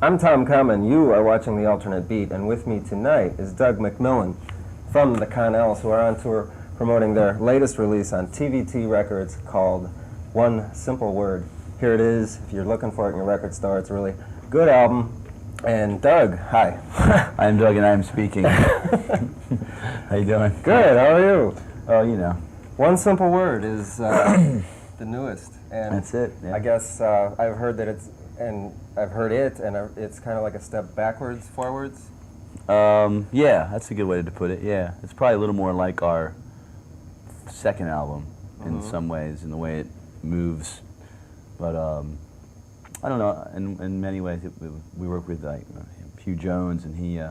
I'm Tom Common. You are watching The Alternate Beat, and with me tonight is Doug MACMILLAN from the Connells, who are on tour promoting their latest release on TVT Records called One Simple Word. Here it is. If you're looking for it in your record store, it's a really good album. And Doug, hi. I'm Doug and I'm speaking. How you doing? Good, how are you? Oh, you know. One Simple Word is the newest. And that's it. Yeah. I guess I've heard that it's kind of like a step backwards, forwards. Yeah, that's a good way to put it. Yeah, it's probably a little more like our second album in some ways, in the way it moves. But I don't know. In many ways, we work with like Hugh Jones, and he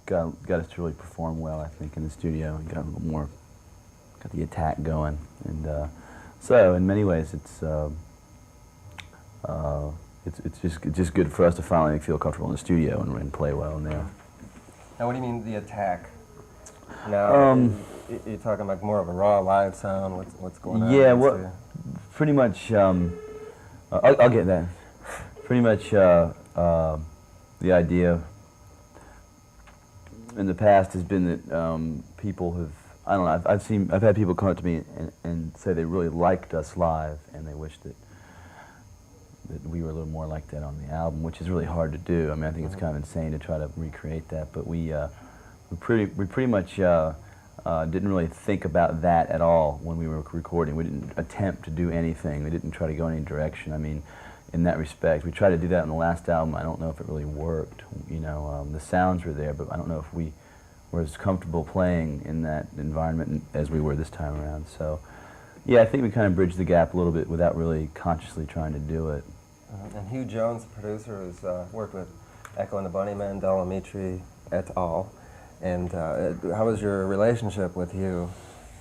got us to really perform well. I think in the studio, and got a little more, got the attack going, and so in many ways, it's just good for us to finally feel comfortable in the studio and play well in there. Now, what do you mean the attack? Now, you're talking like more of a raw live sound. What's going on? Yeah, well, pretty much. I'll get that. Pretty much the idea in the past has been that people have, I don't know, I've had people come up to me and say they really liked us live and they wish that we were a little more like that on the album, which is really hard to do. I mean, I think it's kind of insane to try to recreate that, but we pretty much didn't really think about that at all when we were recording. We didn't attempt to do anything. We didn't try to go in any direction. I mean, in that respect, we tried to do that in the last album. I don't know if it really worked. You know, the sounds were there, but I don't know if we were as comfortable playing in that environment as we were this time around. So, yeah, I think we kind of bridged the gap a little bit without really consciously trying to do it. And Hugh Jones, the producer, has worked with Echo and the Bunnymen, Delamitri, et al. And how was your relationship with Hugh?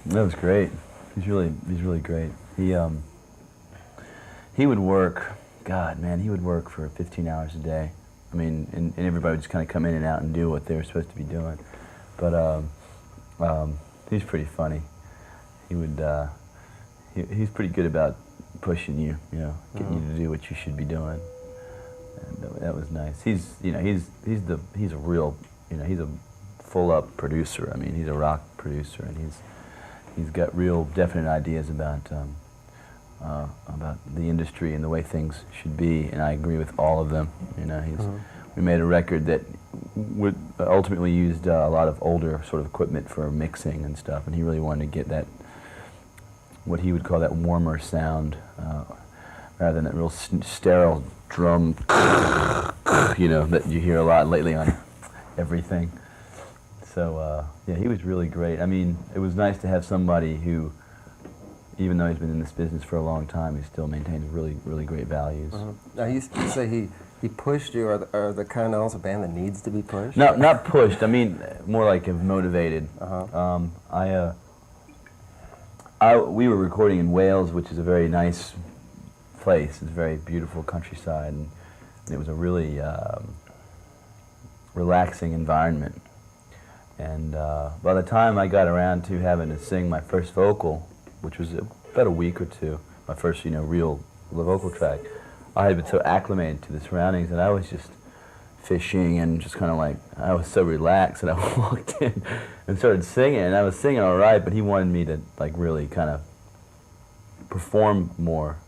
That was great. He's really great. He would work. God, man, he would work for 15 hours a day. I mean, and everybody would just kind of come in and out and do what they were supposed to be doing. But he's pretty funny. He would. He's pretty good about pushing you, getting you to do what you should be doing, and that was nice. He's a real, he's a full-up producer. I mean, he's a rock producer, and he's got real definite ideas about the industry and the way things should be, and I agree with all of them. We made a record that would ultimately used a lot of older sort of equipment for mixing and stuff, and he really wanted to get that, what he would call that warmer sound, rather than that real sterile drum, that you hear a lot lately on everything. So, yeah, he was really great. I mean, it was nice to have somebody who, even though he's been in this business for a long time, he still maintains really, really great values. Now, you say he pushed you. Are the Connells a band that needs to be pushed? No, not pushed. I mean, more like motivated. We were recording in Wales, which is a very nice place. It's a very beautiful countryside, and it was a really relaxing environment. And by the time I got around to having to sing my first vocal, which was about a week or two, my first, real vocal track, I had been so acclimated to the surroundings that I was just fishing and just kind of like, I was so relaxed that I walked in and started singing, and I was singing all right, but he wanted me to like really kind of perform more,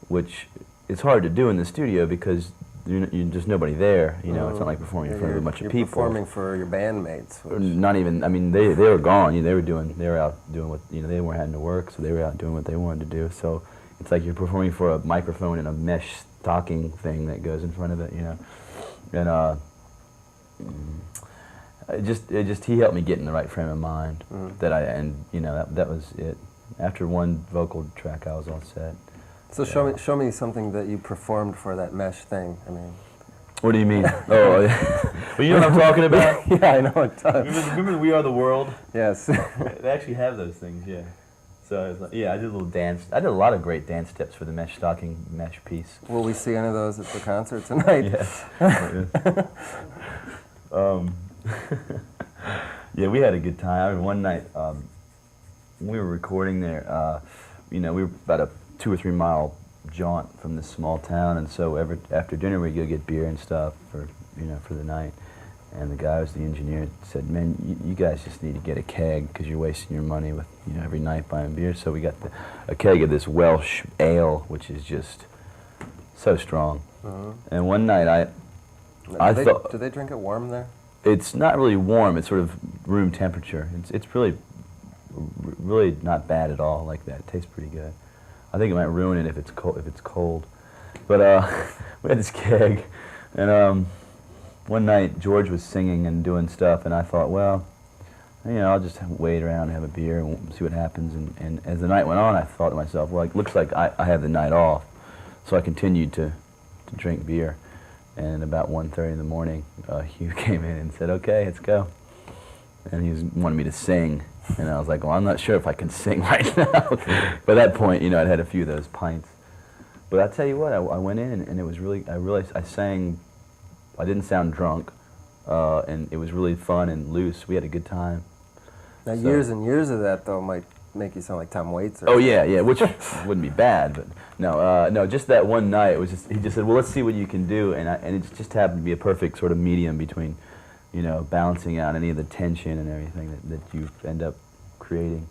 which is hard to do in the studio because you're just nobody there, it's not like performing in front of a bunch of people. You're performing for your bandmates. Not even, I mean, they were gone, they were out doing what, they weren't having to work, so they were out doing what they wanted to do, so it's like you're performing for a microphone and a mesh stocking thing that goes in front of it, And he helped me get in the right frame of mind. That was it. After one vocal track, I was all set. So show me something that you performed for that mesh thing. I mean, what do you mean? Oh, yeah. Well, you know what I'm talking about? Yeah, I know what I'm talking. Remember We Are the World? Yes. They actually have those things. Yeah. So I was like, I did a little dance. I did a lot of great dance steps for the mesh stocking mesh piece. Will we see any of those at the concert tonight? Yes. Yeah, we had a good time. I mean, one night we were recording there. We were about a 2 or 3 mile jaunt from this small town, and so after dinner we'd go get beer and stuff for the night. And the guy who was the engineer said, "Man, you guys just need to get a keg because you're wasting your money with every night buying beer." So we got a keg of this Welsh ale, which is just so strong. And one night I thought, do they drink it warm there? it's not really warm. It's sort of room temperature. It's really not bad at all like that. It tastes pretty good. I think it might ruin it if it's cold. But we had this keg, and one night George was singing and doing stuff, and I thought, well, I'll just wait around and have a beer and see what happens. And as the night went on, I thought to myself, well, it looks like I have the night off. So I continued to drink beer. And about 1:30 in the morning, Hugh came in and said, "Okay, let's go." And he wanted me to sing. And I was like, well, I'm not sure if I can sing right now. By that point, I'd had a few of those pints. But I'll tell you what, I went in and it was really, I realized I sang, I didn't sound drunk, and it was really fun and loose. We had a good time. Now, years and years of that, though, might make you sound like Tom Waits. Or oh, yeah, which wouldn't be bad, but no, just that one night, he just said, well, let's see what you can do, and it just happened to be a perfect sort of medium between, balancing out any of the tension and everything that you end up creating.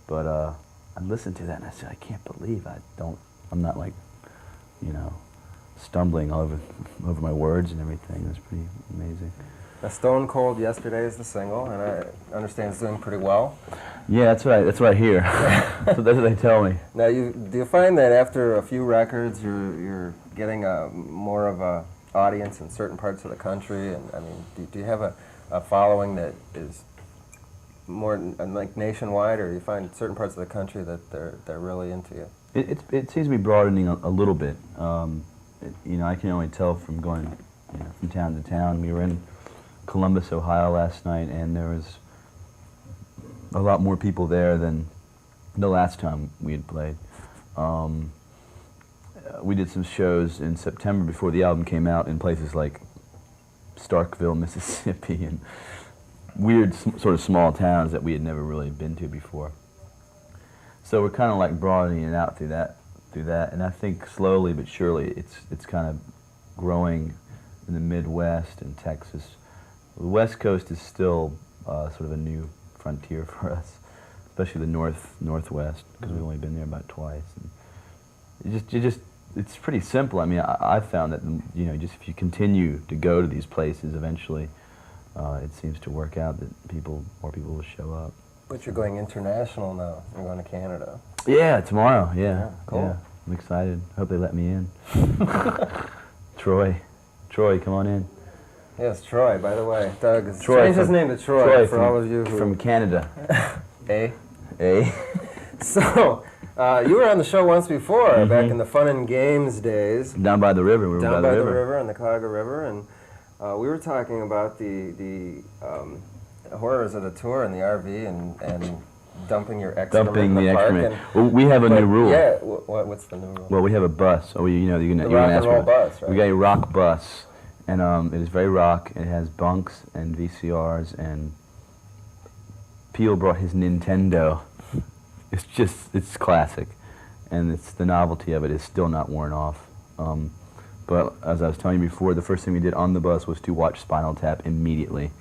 But I listened to that and I said, I can't believe I'm not like, stumbling all over my words and everything. It was pretty amazing. Now, Stone Cold Yesterday is the single, and I understand it's doing pretty well. Yeah, that's what I hear. That's what they tell me. Now, do you find that after a few records, you're getting more of a audience in certain parts of the country? And I mean, do you have a following that is more like nationwide, or do you find certain parts of the country that they're really into you? It seems to be broadening a little bit. I can only tell from going from town to town. We were in Columbus, Ohio last night, and there was a lot more people there than the last time we had played. We did some shows in September before the album came out in places like Starkville, Mississippi, and weird sort of small towns that we had never really been to before. So we're kind of like broadening it out through that, and I think slowly but surely it's kind of growing in the Midwest and Texas. The West Coast is still sort of a new frontier for us, especially the Northwest, because we've only been there about twice. And it's pretty simple. I mean, I found that just if you continue to go to these places, eventually it seems to work out that more people will show up. But you're going international now. You're going to Canada. Yeah, tomorrow. Yeah, cool. Yeah, I'm excited. Hope they let me in. Troy, come on in. Yes, Troy, by the way. Doug has Troy changed his name to Troy for all of you who... From Canada. A. So, you were on the show once before, back in the Fun and Games days. Down by the river. Down by the river, on the Cuyahoga River, and we were talking about the horrors of the tour in the RV and dumping your excrement in the park. Well, we have a new rule. Yeah, what's the new rule? Well, we have a bus. Oh, you're the gonna rock ask and roll me. bus, right? We got a rock bus. And it is very rock. It has bunks and VCRs, and Peel brought his Nintendo. It's classic, and the novelty of it is still not worn off. But as I was telling you before, the first thing we did on the bus was to watch Spinal Tap immediately,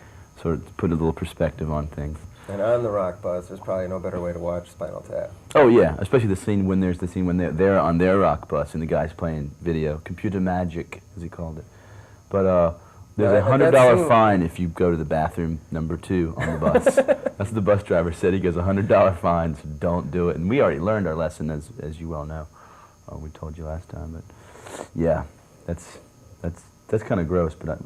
sort of to put a little perspective on things. And on the rock bus, there's probably no better way to watch Spinal Tap. Oh yeah, especially the scene when they're on their rock bus and the guy's playing video, computer magic, as he called it. But there's a $100 fine if you go to the bathroom number 2 on the bus. That's what the bus driver said. He goes, $100 fine, so don't do it. And we already learned our lesson, as you well know. We told you last time, but yeah, that's kind of gross, but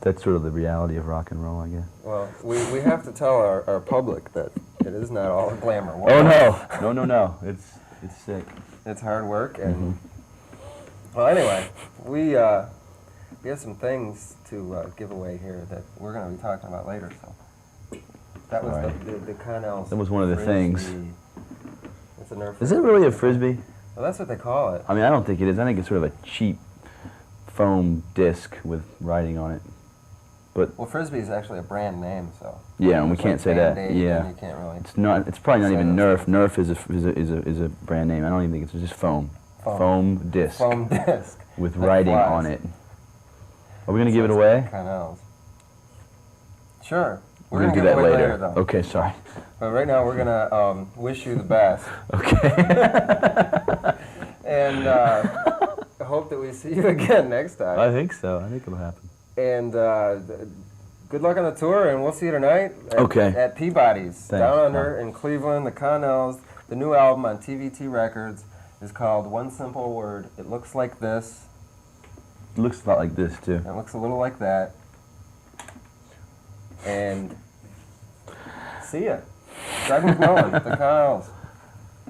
that's sort of the reality of rock and roll, I guess. Well, we have to tell our public that it is not all glamour. Oh no, it's sick. It's hard work, and well, anyway, we have some things to give away here that we're going to be talking about later. So that was the Connells. That was one of the things. It's a Nerf. Is it really a Frisbee? Well, that's what they call it. I mean, I don't think it is. I think it's sort of a cheap foam disc with writing on it. But well, Frisbee is actually a brand name, so yeah, and we can't say that. Yeah, you can't really. It's not. It's probably not even Nerf. Nerf is a brand name. I don't even think it's just foam. foam disc foam disc with that writing flies. on it. Are we going to give it away? Connells. Sure. We're going to do that give it away later. though. Okay, sorry. But right now we're gonna wish you the best, Okay. and I hope that we see you again next time. I think so. I think it'll happen. And good luck on the tour, and we'll see you tonight at Peabody's, Thanks. down under in Cleveland, the Connells. The new album on TVT Records is called One Simple Word. It looks like this. It looks a lot like this, too. It looks a little like that. And see ya. Doug McMillan, the Connells.